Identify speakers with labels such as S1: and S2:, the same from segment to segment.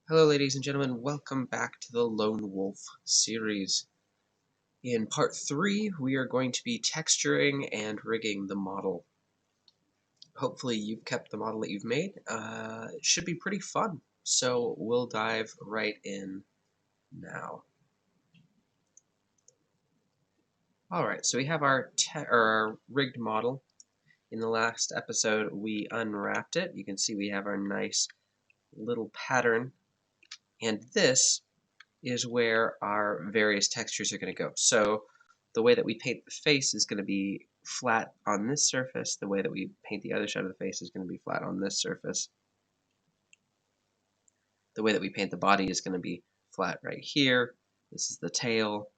S1: Hello ladies and gentlemen, welcome back to the Lone Wolf series. In part 3, we are going to be texturing and rigging the model. Hopefully you've kept the model that you've made. It should be pretty fun, so we'll dive right in now. Alright, so we have our rigged model. In the last episode we unwrapped it. You can see we have our nice little pattern, and this is where our various textures are going to go. So the way that we paint the face is going to be flat on this surface. The way that we paint the other side of the face is going to be flat on this surface. The way that we paint the body is going to be flat right here. This is the tail.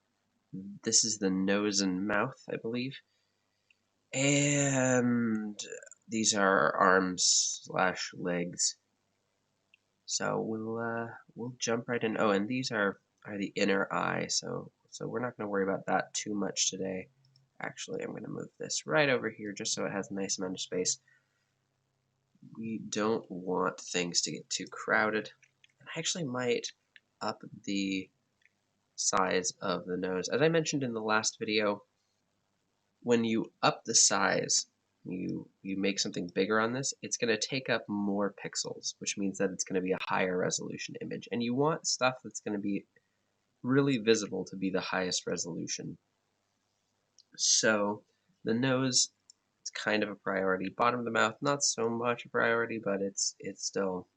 S1: This is the nose and mouth, I believe. And these are arms / legs. So we'll jump right in. Oh, and these are the inner eye, so we're not going to worry about that too much today. Actually, I'm going to move this right over here just so it has a nice amount of space. We don't want things to get too crowded. And I actually might up the size of the nose. As I mentioned in the last video, when you up the size, you make something bigger on this, it's going to take up more pixels, which means that it's going to be a higher resolution image. And you want stuff that's going to be really visible to be the highest resolution. So the nose, it's kind of a priority. Bottom of the mouth, not so much a priority, but it's still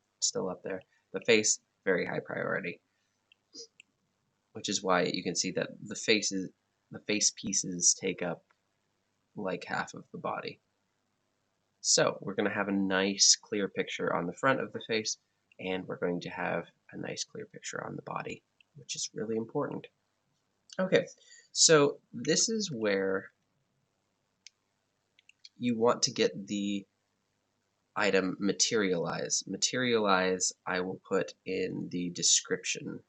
S1: up there. The face, very high priority, which is why you can see that the face pieces take up like half of the body. So we're going to have a nice clear picture on the front of the face, and we're going to have a nice clear picture on the body, which is really important. Okay, so this is where you want to get the item Materialize. Materialize I will put in the description.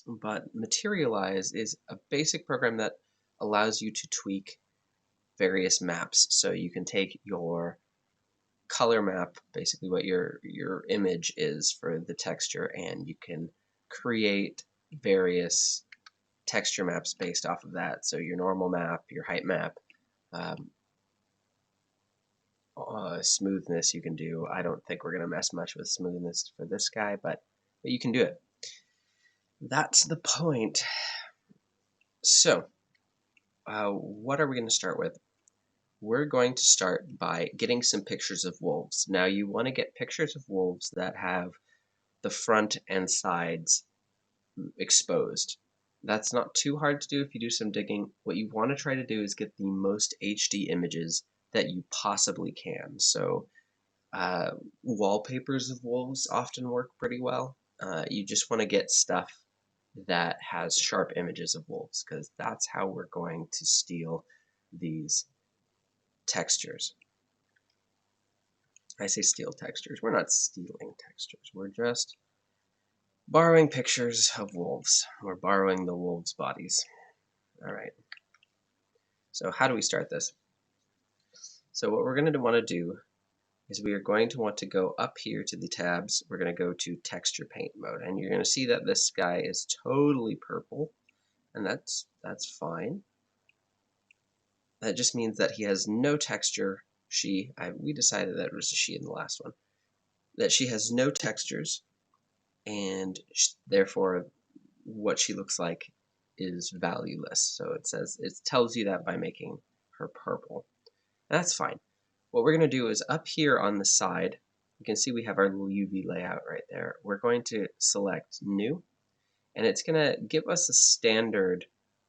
S1: But Materialize is a basic program that allows you to tweak various maps. So you can take your color map, basically what your image is for the texture, and you can create various texture maps based off of that. So your normal map, your height map, smoothness you can do. I don't think we're going to mess much with smoothness for this guy, but you can do it. That's the point. So, what are we going to start with? We're going to start by getting some pictures of wolves. Now, you want to get pictures of wolves that have the front and sides exposed. That's not too hard to do if you do some digging. What you want to try to do is get the most HD images that you possibly can. So wallpapers of wolves often work pretty well. You just want to get stuff that has sharp images of wolves, because that's how we're going to steal these textures. I say steal textures. We're not stealing textures. We're just borrowing pictures of wolves. We're borrowing the wolves' bodies. All right. So how do we start this? So what we're going to want to do is we are going to want to go up here to the tabs. We're going to go to texture paint mode, and you're going to see that this guy is totally purple, and that's fine. That just means that he has no texture. We decided that it was a she in the last one. That she has no textures, and therefore what she looks like is valueless. So it tells you that by making her purple. And that's fine. What we're going to do is up here on the side, you can see we have our little UV layout right there. We're going to select New, and it's going to give us a standard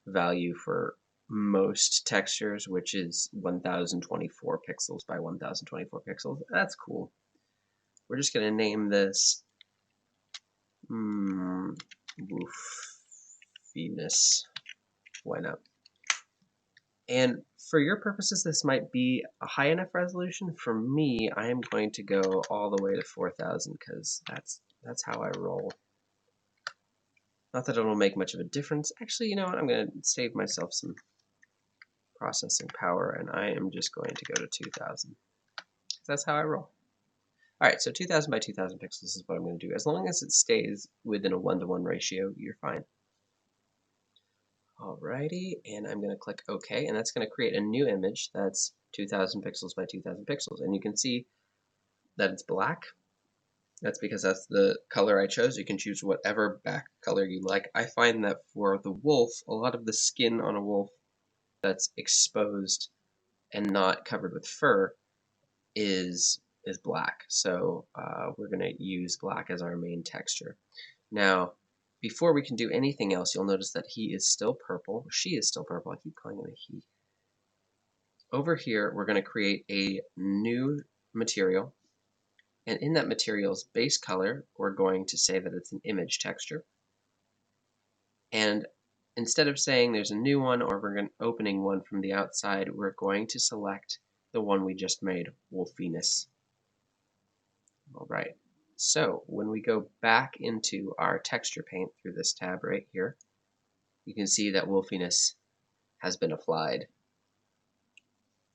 S1: value for most textures, which is 1024 pixels by 1024 pixels. That's cool. We're just going to name this Wolfiness. Why not? And for your purposes, this might be a high enough resolution. For me, I am going to go all the way to 4000 because that's how I roll. Not that it'll make much of a difference. Actually, you know what? I'm going to save myself some processing power, and I am just going to go to 2000. That's how I roll. All right, so 2000 by 2000 pixels is what I'm going to do. As long as it stays within a 1-to-1 ratio, you're fine. Alrighty, and I'm going to click OK, and that's going to create a new image that's 2000 pixels by 2000 pixels. And you can see that it's black. That's because that's the color I chose. You can choose whatever back color you like. I find that for the wolf, a lot of the skin on a wolf that's exposed and not covered with fur is black. So we're going to use black as our main texture. Now, before we can do anything else, you'll notice that he is still purple. She is still purple. I keep calling it a he. Over here, we're going to create a new material. And in that material's base color, we're going to say that it's an image texture. And instead of saying there's a new one or we're opening one from the outside, we're going to select the one we just made, wolfiness. All right. So when we go back into our texture paint through this tab right here, you can see that wolfiness has been applied.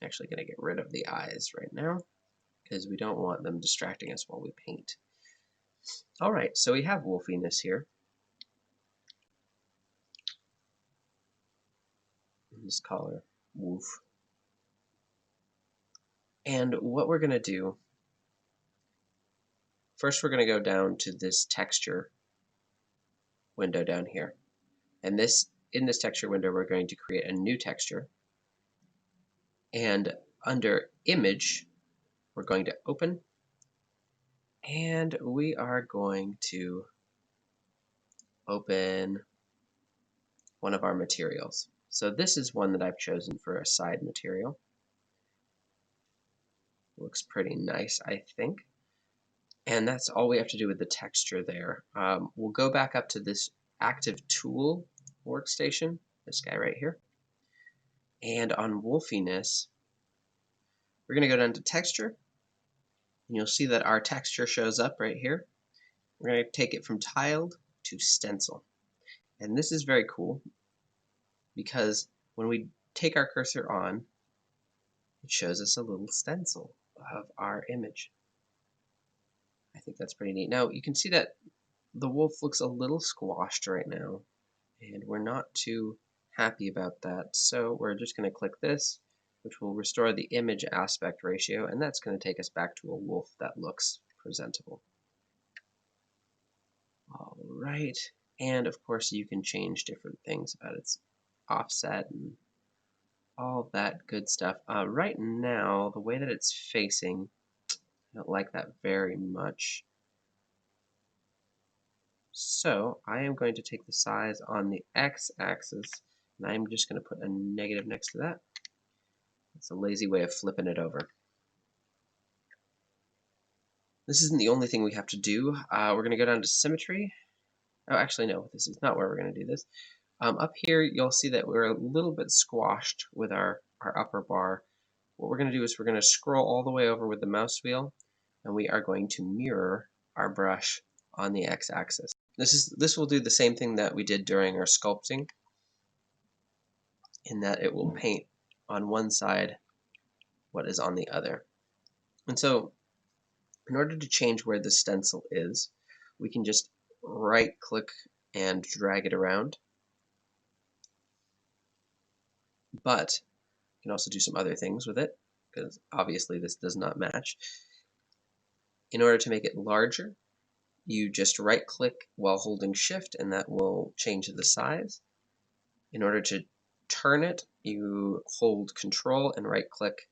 S1: I'm actually going to get rid of the eyes right now because we don't want them distracting us while we paint. All right, so we have wolfiness here. Let's call her Wolf. And what we're going to do, first we're going to go down to this texture window down here. And in this texture window, we're going to create a new texture. And under image, we're going to open. And we are going to open one of our materials. So this is one that I've chosen for a side material. Looks pretty nice, I think. And that's all we have to do with the texture there. We'll go back up to this active tool workstation, this guy right here. And on wolfiness, we're going to go down to texture. And you'll see that our texture shows up right here. We're going to take it from tiled to stencil. And this is very cool because when we take our cursor on, it shows us a little stencil of our image. I think that's pretty neat. Now you can see that the wolf looks a little squashed right now, and we're not too happy about that. So we're just going to click this, which will restore the image aspect ratio, and that's going to take us back to a wolf that looks presentable. All right, and of course you can change different things about its offset and all that good stuff. Right now, the way that it's facing, I don't like that very much. So I am going to take the size on the x-axis, and I'm just going to put a negative next to that. It's a lazy way of flipping it over. This isn't the only thing we have to do. We're going to go down to symmetry. Oh, actually, no, this is not where we're going to do this. Up here, you'll see that we're a little bit squashed with our upper bar. What we're going to do is we're going to scroll all the way over with the mouse wheel, and we are going to mirror our brush on the x-axis. This will do the same thing that we did during our sculpting, in that it will paint on one side what is on the other. And so in order to change where the stencil is, we can just right click and drag it around. But you can also do some other things with it, because obviously this does not match. In order to make it larger, you just right click while holding shift and that will change the size. In order to turn it, you hold control and right click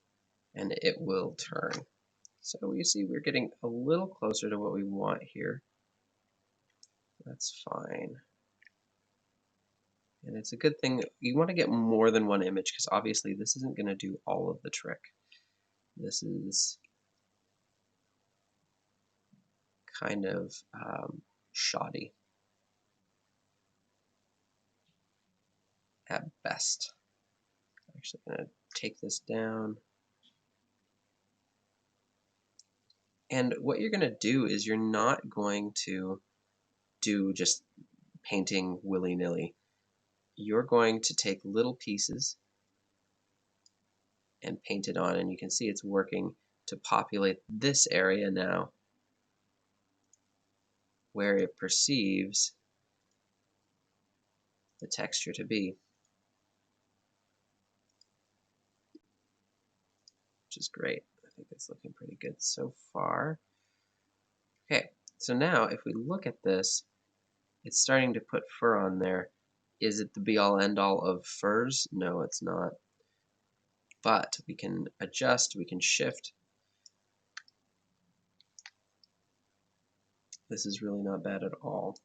S1: and it will turn. So you see we're getting a little closer to what we want here. That's fine. And it's a good thing, you want to get more than one image because obviously this isn't going to do all of the trick. This is kind of shoddy at best. I'm actually going to take this down. And what you're going to do is you're not going to do just painting willy-nilly. You're going to take little pieces and paint it on, and you can see it's working to populate this area now where it perceives the texture to be, which is great. I think it's looking pretty good so far. Okay, so now if we look at this, it's starting to put fur on there. Is it the be-all end-all of furs? No, it's not. But we can adjust, we can shift. This is really not bad at all.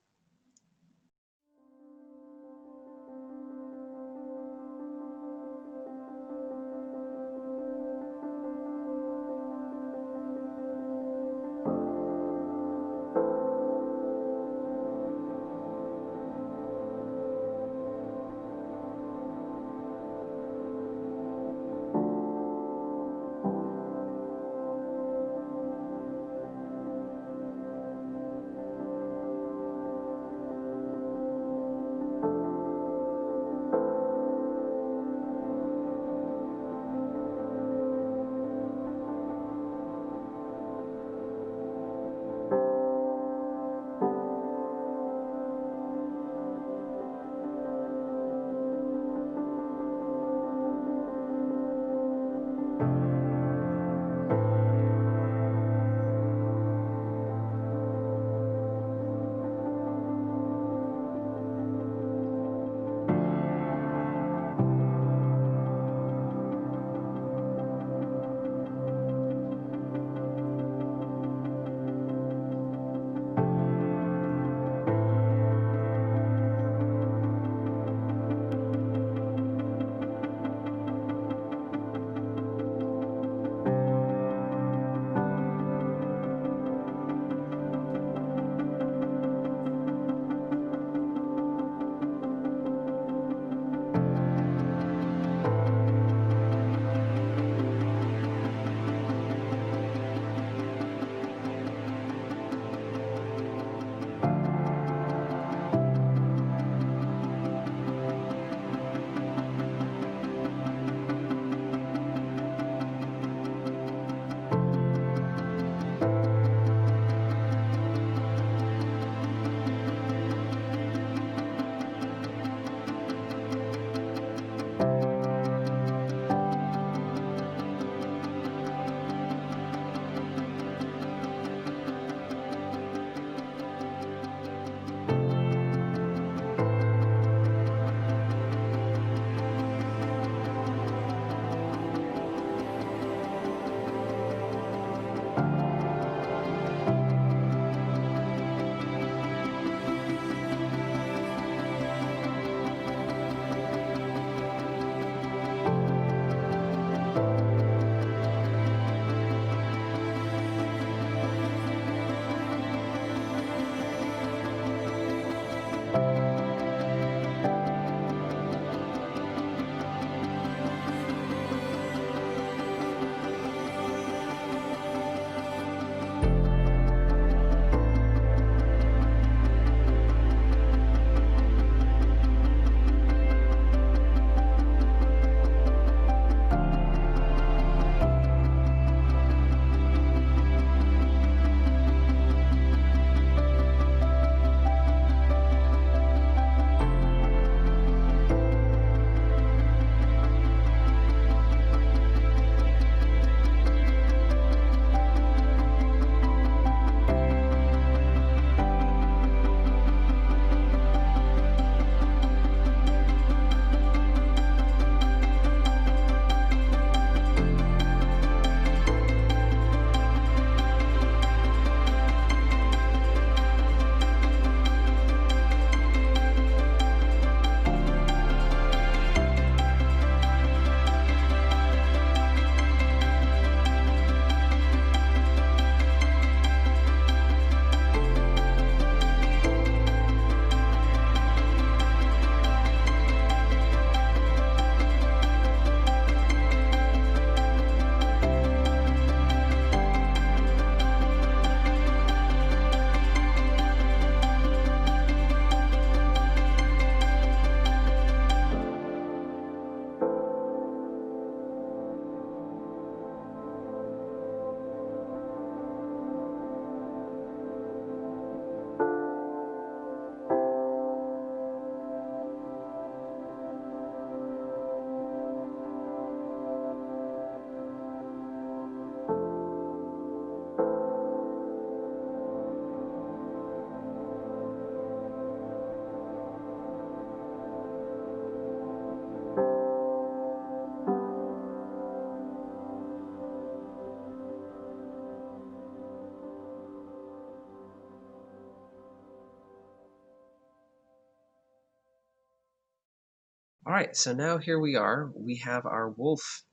S1: All right, so now here we are. We have our wolf,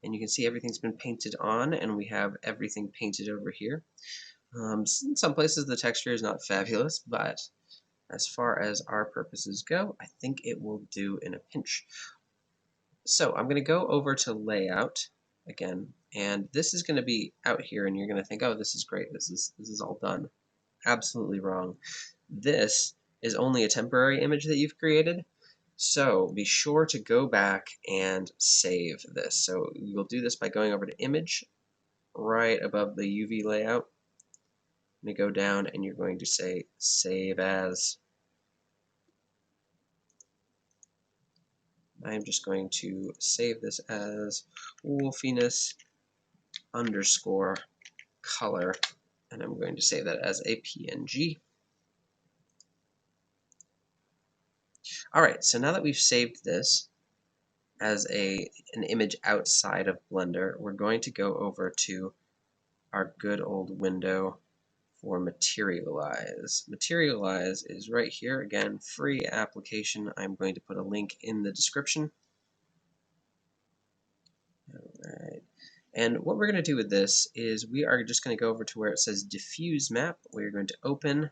S1: and you can see everything's been painted on, and we have everything painted over here. In some places the texture is not fabulous, but as far as our purposes go, I think it will do in a pinch. So I'm going to go over to layout again, and this is going to be out here, and you're going to think, oh, this is great. This is all done. Absolutely wrong. This is only a temporary image that you've created. So be sure to go back and save this. So you'll do this by going over to Image, right above the UV layout. You go down and you're going to say Save As. I'm just going to save this as wolfiness underscore color, and I'm going to save that as a PNG. All right, so now that we've saved this as an image outside of Blender, we're going to go over to our good old window for Materialize. Materialize is right here. Again, free application. I'm going to put a link in the description. All right. And what we're going to do with this is we are just going to go over to where it says Diffuse Map. We're going to open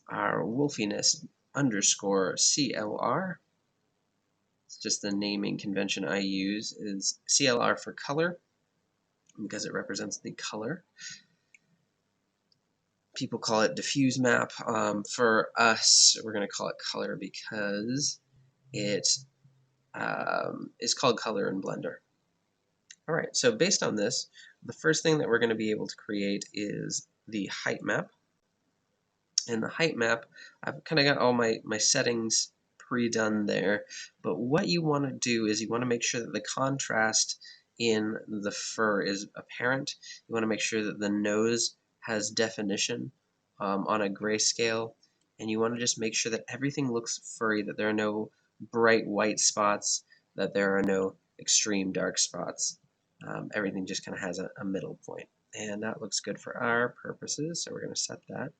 S1: our wolfiness underscore CLR. It's just the naming convention I use is CLR for color because it represents the color. People call it diffuse map. For us, we're going to call it color because it is called color in Blender. All right, so based on this, the first thing that we're going to be able to create is the height map. And the height map, I've kind of got all my settings pre-done there, but what you want to do is you want to make sure that the contrast in the fur is apparent. You want to make sure that the nose has definition on a grayscale, and you want to just make sure that everything looks furry, that there are no bright white spots, that there are no extreme dark spots. Everything just kind of has a middle point, and that looks good for our purposes, so we're going to set that.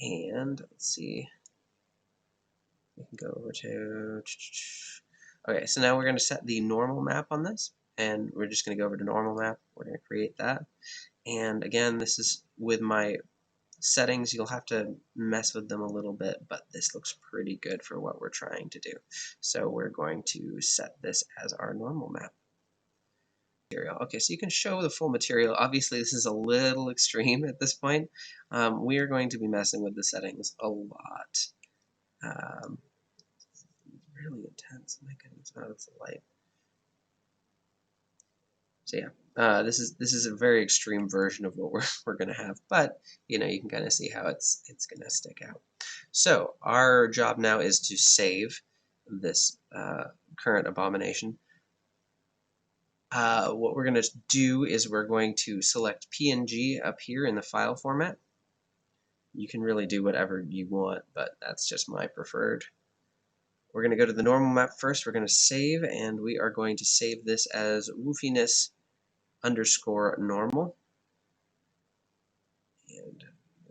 S1: And let's see, we can go over to, okay, so now we're going to set the normal map on this, and we're just going to go over to normal map. We're going to create that. And again, this is with my settings. You'll have to mess with them a little bit, but this looks pretty good for what we're trying to do. So we're going to set this as our normal map. Okay, so you can show the full material. Obviously, this is a little extreme at this point. We are going to be messing with the settings a lot. Really intense. My goodness, oh, that's the light. So yeah, this is a very extreme version of what we're going to have, but you know, you can kind of see how it's going to stick out. So our job now is to save this current abomination. What we're going to do is we're going to select PNG up here in the file format. You can really do whatever you want, but that's just my preferred. We're going to go to the normal map first. We're going to save, and we are going to save this as wolfiness underscore normal. And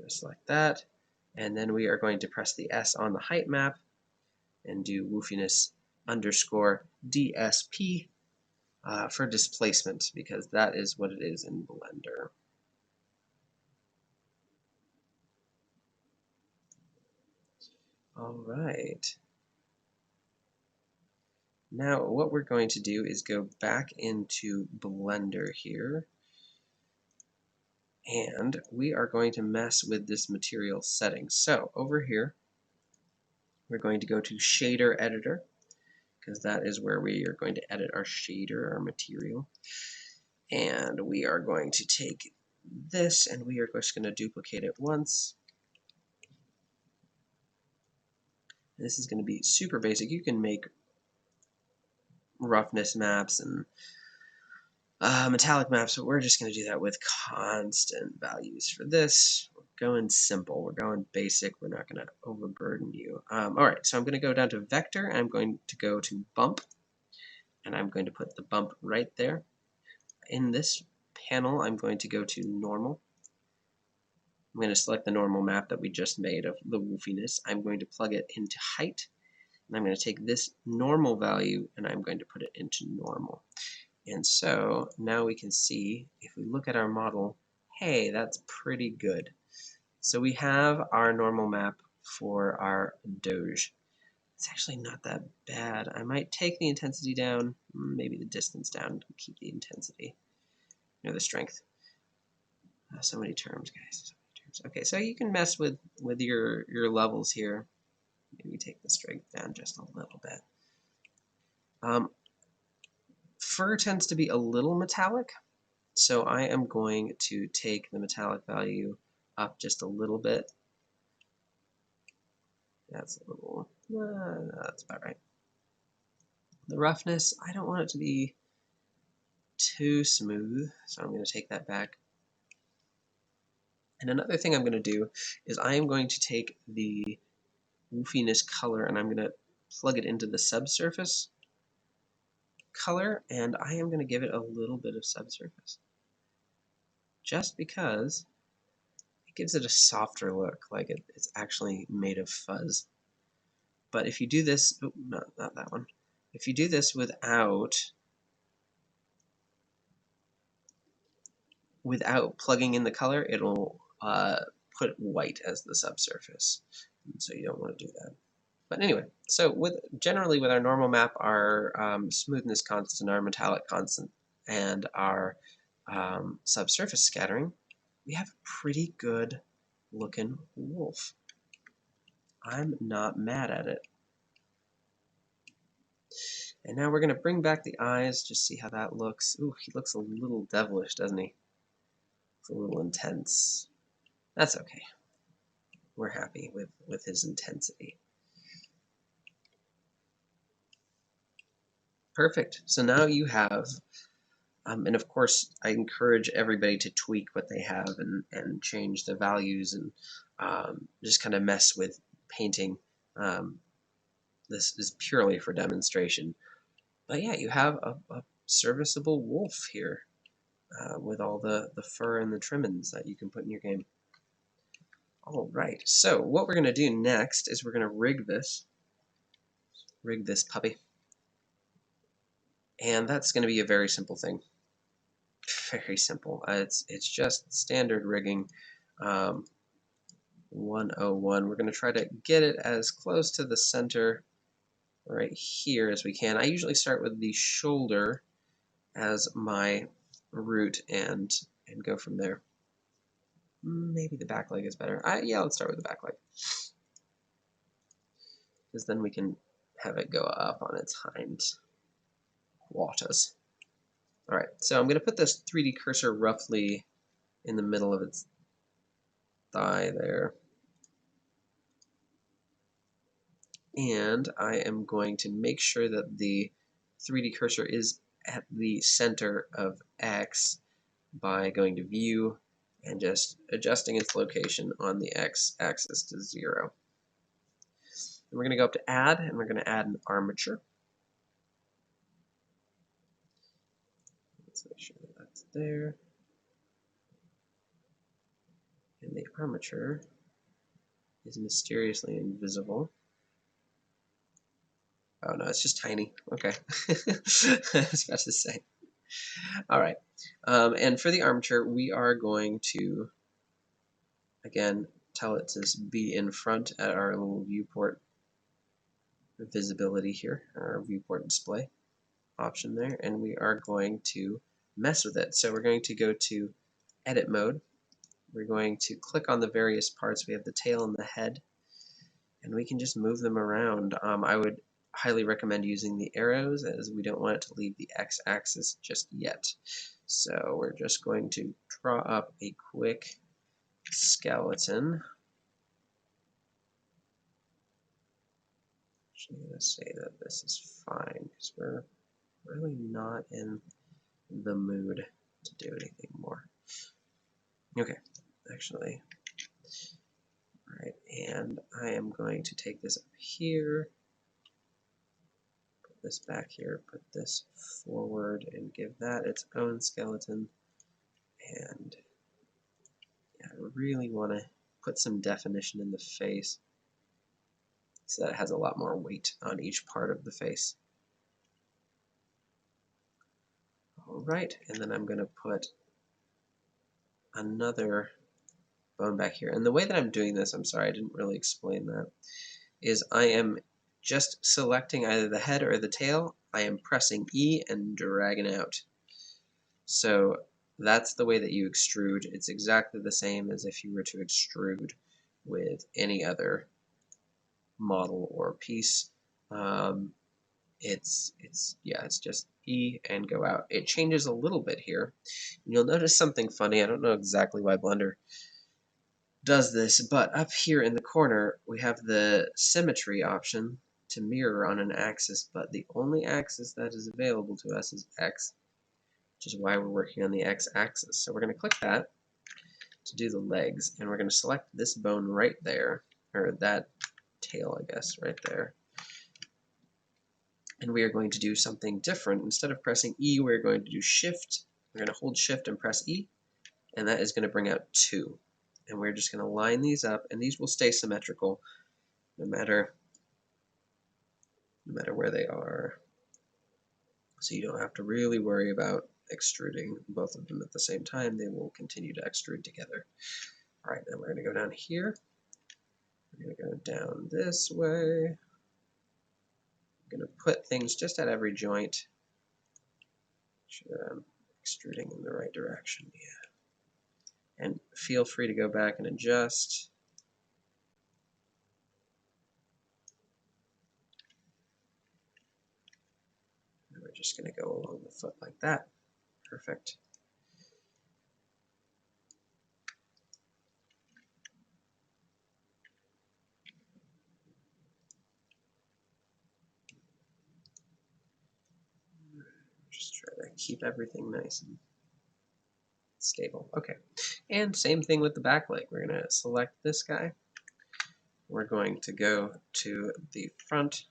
S1: just like that. And then we are going to press the S on the height map and do wolfiness underscore DSP. For displacement, because that is what it is in Blender. All right. Now what we're going to do is go back into Blender here, and we are going to mess with this material setting. So over here, we're going to go to Shader Editor, because that is where we are going to edit our shader, our material. And we are going to take this, and we are just going to duplicate it once. This is going to be super basic. You can make roughness maps and metallic maps, but we're just going to do that with constant values for this. We're going simple. We're going basic. We're not going to overburden you. All right, so I'm going to go down to Vector, and I'm going to go to Bump, and I'm going to put the bump right there. In this panel, I'm going to go to Normal. I'm going to select the normal map that we just made of the wolfiness. I'm going to plug it into Height, And I'm going to take this normal value and I'm going to put it into normal. And so now we can see, if we look at our model, hey, that's pretty good. So we have our normal map for our Doge. It's actually not that bad. I might take the intensity down, maybe the distance down, and keep the intensity, the strength. So many terms, guys. So many terms. Okay, so you can mess with your levels here. Maybe take the strength down just a little bit. Fur tends to be a little metallic, so I am going to take the metallic value up just a little bit. That's a little, that's about right. The roughness, I don't want it to be too smooth, so I'm going to take that back. And another thing I'm going to do is I am going to take the woofiness color and I'm going to plug it into the subsurface color, and I am going to give it a little bit of subsurface. Just because it gives it a softer look, like it's actually made of fuzz. But if you do this, oh, not that one. If you do this without plugging in the color, it'll put white as the subsurface. And so you don't want to do that. But anyway, so generally with our normal map, our smoothness constant, our metallic constant, and our subsurface scattering, we have a pretty good looking wolf. I'm not mad at it. And now we're going to bring back the eyes, just see how that looks. Ooh, he looks a little devilish, doesn't he? It's a little intense. That's okay. We're happy with his intensity. Perfect. So now you have, and of course, I encourage everybody to tweak what they have and change the values and just kind of mess with painting. This is purely for demonstration. But yeah, you have a serviceable wolf here with all the fur and the trimmings that you can put in your game. All right, so what we're going to do next is we're going to rig this puppy. And that's going to be a very simple thing. Very simple. It's just standard rigging 101. We're going to try to get it as close to the center right here as we can. I usually start with the shoulder as my root and go from there. Maybe the back leg is better. Yeah, let's start with the back leg. Because then we can have it go up on its hind quarters. Alright, so I'm going to put this 3D cursor roughly in the middle of its thigh there. And I am going to make sure that the 3D cursor is at the center of X by going to View and just adjusting its location on the X axis to 0. And we're going to go up to Add, and we're going to add an armature. Let's make sure that that's there. And the armature is mysteriously invisible. Oh no, it's just tiny. Okay. I was about to say. All right. And for the armature, we are going to, again, tell it to be in front at our little viewport visibility here, our viewport display option there, and we are going to mess with it. So we're going to go to Edit Mode. We're going to click on the various parts. We have the tail and the head, and we can just move them around. I would highly recommend using the arrows, as we don't want it to leave the x-axis just yet. So we're just going to draw up a quick skeleton. I'm going to say that this is fine because we're really not in the mood to do anything more. Okay, actually, all right, and I am going to take this up here, put this back here, put this forward, and give that its own skeleton. And yeah, I really want to put some definition in the face. so that it has a lot more weight on each part of the face. All right, and then I'm going to put another bone back here. And the way that I'm doing this, I'm sorry, I didn't really explain that, is I am just selecting either the head or the tail. I am pressing E and dragging out. So that's the way that you extrude. It's exactly the same as if you were to extrude with any other model or piece. It's just E and go out. It changes a little bit here. You'll notice something funny. I don't know exactly why Blender does this, but up here in the corner we have the symmetry option to mirror on an axis, but the only axis that is available to us is X, which is why we're working on the X axis. So we're going to click that to do the legs, and we're going to select this bone right there, or that tail, I guess, right there. And we are going to do something different. Instead of pressing E, we're going to do Shift. We're going to hold Shift and press E, and that is going to bring out 2. And we're just going to line these up, and these will stay symmetrical no matter where they are. So you don't have to really worry about extruding both of them at the same time. They will continue to extrude together. All right, now we're going to go down here. We're going to go down this way. I'm going to put things just at every joint. Make sure that I'm extruding in the right direction. Yeah. And feel free to go back and adjust. And we're just going to go along the foot like that. Perfect. Just try to keep everything nice and stable. Okay. And same thing with the back leg. We're going to select this guy. We're going to go to the front.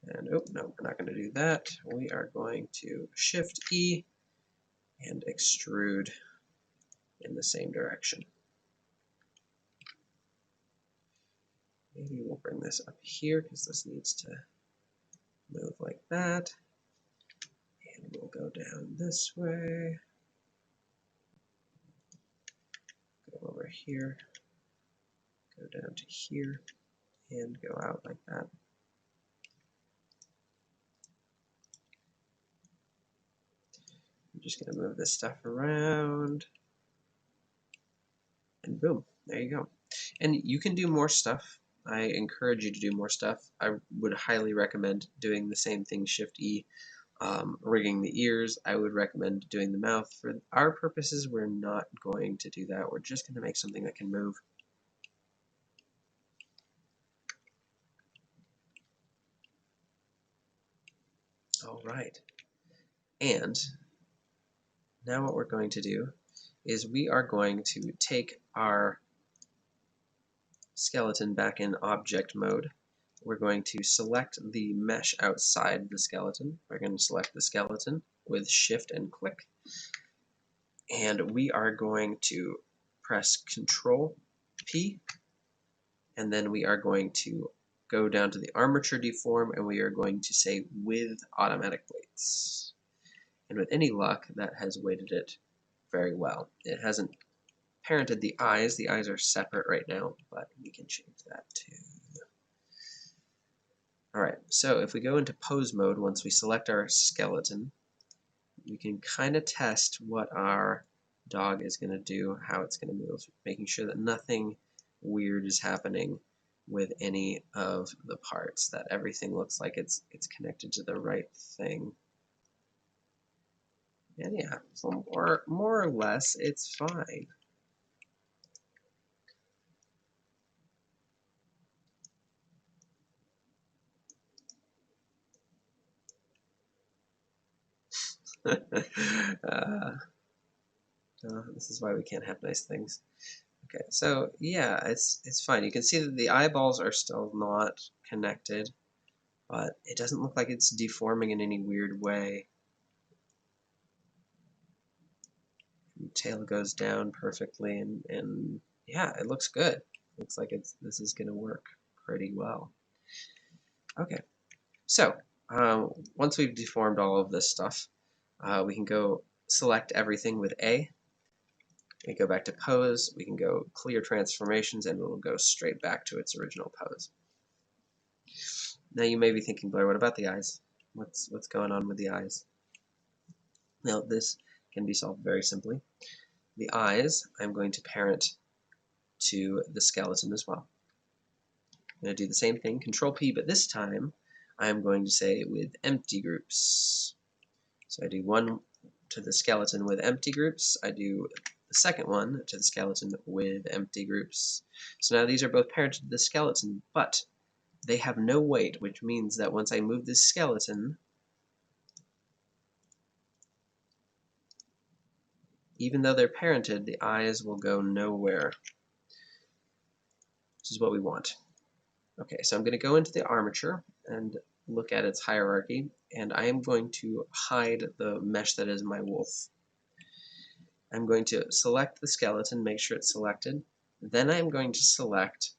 S1: And oh, no, we're not going to do that. We are going to Shift E and extrude in the same direction. Maybe we'll bring this up here because this needs to move like that. And we'll go down this way. Go over here. Go down to here. And go out like that. I'm just going to move this stuff around. And boom, there you go. And you can do more stuff. I encourage you to do more stuff. I would highly recommend doing the same thing, Shift E, rigging the ears. I would recommend doing the mouth. For our purposes, we're not going to do that. We're just going to make something that can move. All right. And now what we're going to do is we are going to take our skeleton back in object mode. We're going to select the mesh outside the skeleton. We're going to select the skeleton with Shift and click. And we are going to press Control P. And then we are going to go down to the Armature deform, and we are going to say with automatic weights. And with any luck, that has weighted it very well. It hasn't parented the eyes. The eyes are separate right now, but we can change that too. Alright, so if we go into pose mode, once we select our skeleton, we can kind of test what our dog is going to do, how it's going to move, making sure that nothing weird is happening with any of the parts, that everything looks like it's connected to the right thing. And yeah, so more or less, it's fine. This is why we can't have nice things. Okay, so yeah, it's fine. You can see that the eyeballs are still not connected, but it doesn't look like it's deforming in any weird way. The tail goes down perfectly, and yeah, it looks good. Looks like this is going to work pretty well. Okay, so once we've deformed all of this stuff, we can go select everything with A. We go back to pose, we can go clear transformations, and it'll go straight back to its original pose. Now you may be thinking, Blair, what about the eyes? What's going on with the eyes? Now this can be solved very simply. The eyes, I'm going to parent to the skeleton as well. I'm going to do the same thing, Control P, but this time I'm going to say with empty groups. So I do one to the skeleton with empty groups. I do the second one to the skeleton with empty groups. So now these are both parented to the skeleton, but they have no weight, which means that once I move this skeleton, even though they're parented, the eyes will go nowhere, which is what we want. Okay, so I'm going to go into the armature and look at its hierarchy, and I am going to hide the mesh that is my wolf. I'm going to select the skeleton, make sure it's selected. Then I'm going to select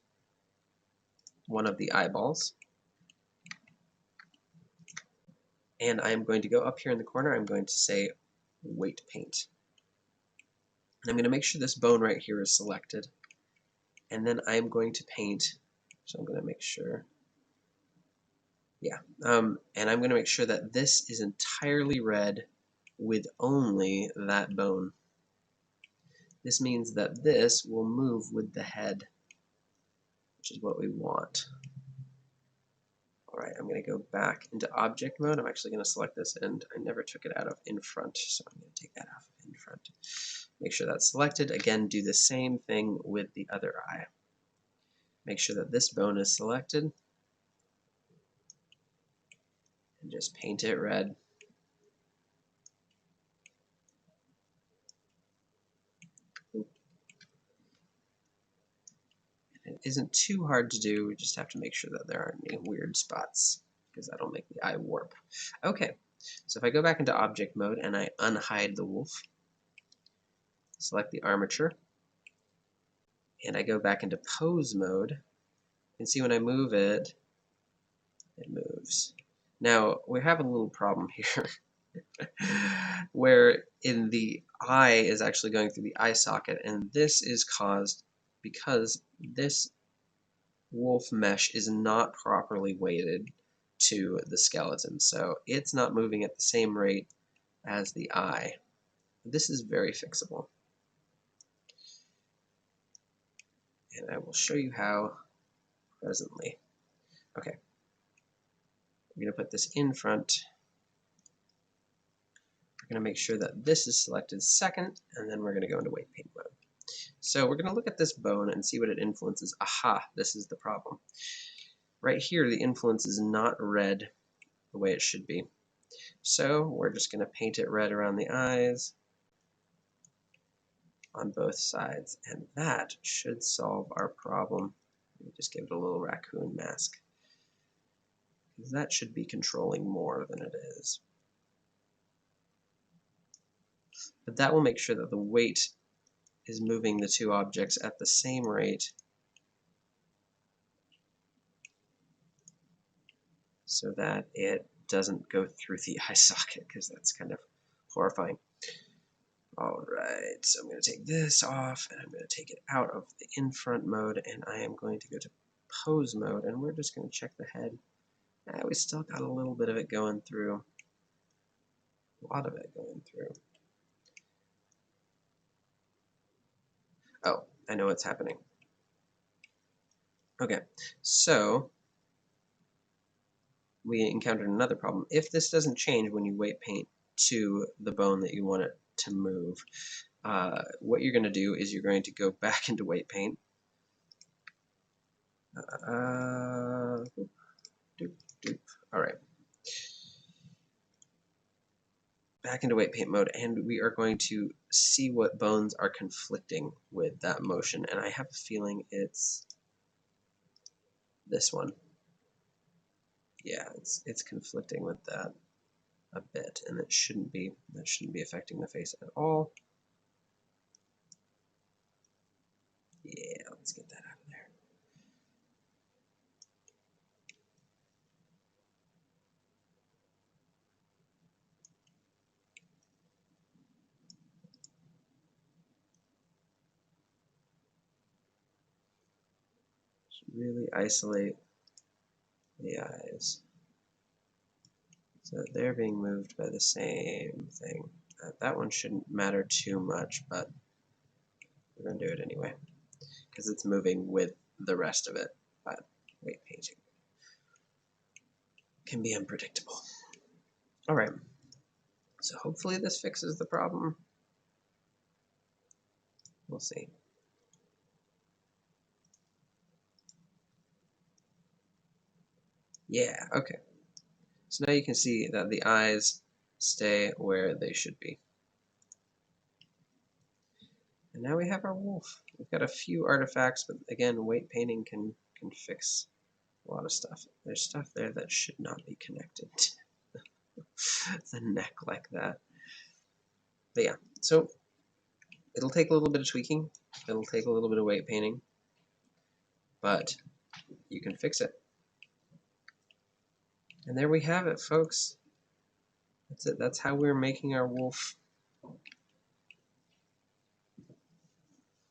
S1: one of the eyeballs. And I'm going to go up here in the corner, I'm going to say weight paint. And I'm going to make sure this bone right here is selected. And then I'm going to paint, so I'm going to make sure, and I'm going to make sure that this is entirely red with only that bone. This means that this will move with the head, which is what we want. All right, I'm going to go back into object mode. I'm actually going to select this, and I never took it out of in front, so I'm going to take that off of in front. Make sure that's selected. Again, do the same thing with the other eye. Make sure that this bone is selected, and just paint it red. It isn't too hard to do, we just have to make sure that there aren't any weird spots, because that'll make the eye warp. Okay, so if I go back into object mode and I unhide the wolf, select the armature, and I go back into pose mode, you can see when I move it, it moves. Now, we have a little problem here, where in the eye is actually going through the eye socket, and this is caused because this wolf mesh is not properly weighted to the skeleton, so it's not moving at the same rate as the eye. This is very fixable, and I will show you how presently. Okay, we're going to put this in front. We're going to make sure that this is selected second, and then we're going to go into weight paint mode. So we're going to look at this bone and see what it influences. Aha, this is the problem. Right here, the influence is not red the way it should be. So we're just going to paint it red around the eyes on both sides, and that should solve our problem. Let me just give it a little raccoon mask, because that should be controlling more than it is. But that will make sure that the weight is moving the two objects at the same rate, so that it doesn't go through the eye socket, because that's kind of horrifying. Alright, so I'm going to take this off, and I'm going to take it out of the in-front mode, and I am going to go to pose mode, and we're just going to check the head. We still got a little bit of it going through. A lot of it going through. Oh, I know what's happening. Okay, so we encountered another problem. If this doesn't change when you weight paint to the bone that you want it to move, what you're going to do is you're going to go back into weight paint. All right. Back into weight paint mode, and we are going to see what bones are conflicting with that motion, and I have a feeling it's this one. Yeah, it's conflicting with that a bit, and that shouldn't be affecting the face at all. Yeah, let's get that out of there. really isolate the eyes so that they're being moved by the same thing. That one shouldn't matter too much, but we're going to do it anyway because it's moving with the rest of it. But weight painting can be unpredictable. All right, so hopefully this fixes the problem. We'll see. Yeah, okay. So now you can see that the eyes stay where they should be. And now we have our wolf. We've got a few artifacts, but again, weight painting can fix a lot of stuff. There's stuff there that should not be connected to the neck like that. But yeah, so it'll take a little bit of tweaking. It'll take a little bit of weight painting, but you can fix it. And there we have it, folks. That's it. That's how we're making our wolf.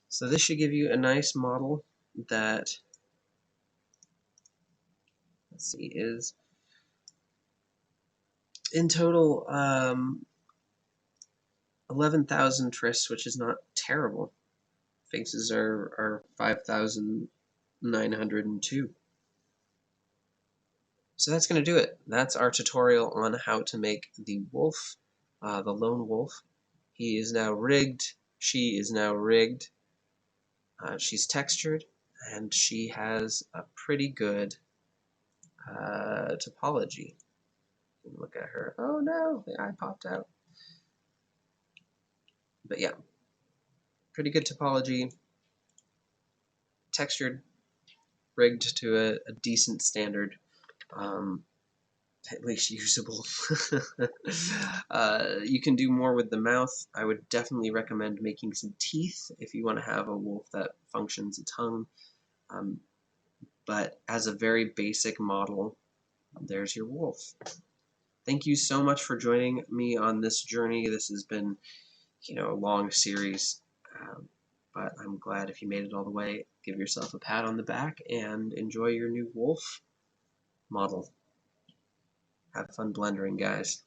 S1: So this should give you a nice model that, let's see, is in total 11,000 tris, which is not terrible. Faces are 5,902. So that's going to do it. That's our tutorial on how to make the wolf, the lone wolf. He is now rigged. She is now rigged. She's textured, and she has a pretty good topology. Look at her. Oh no, the eye popped out. But yeah, pretty good topology. Textured, rigged to a decent standard. At least usable. You can do more with the mouth. I would definitely recommend making some teeth if you want to have a wolf that functions a tongue. But as a very basic model, there's your wolf. Thank you so much for joining me on this journey. This has been, a long series, but I'm glad if you made it all the way. Give yourself a pat on the back and enjoy your new wolf model. Have fun blendering, guys.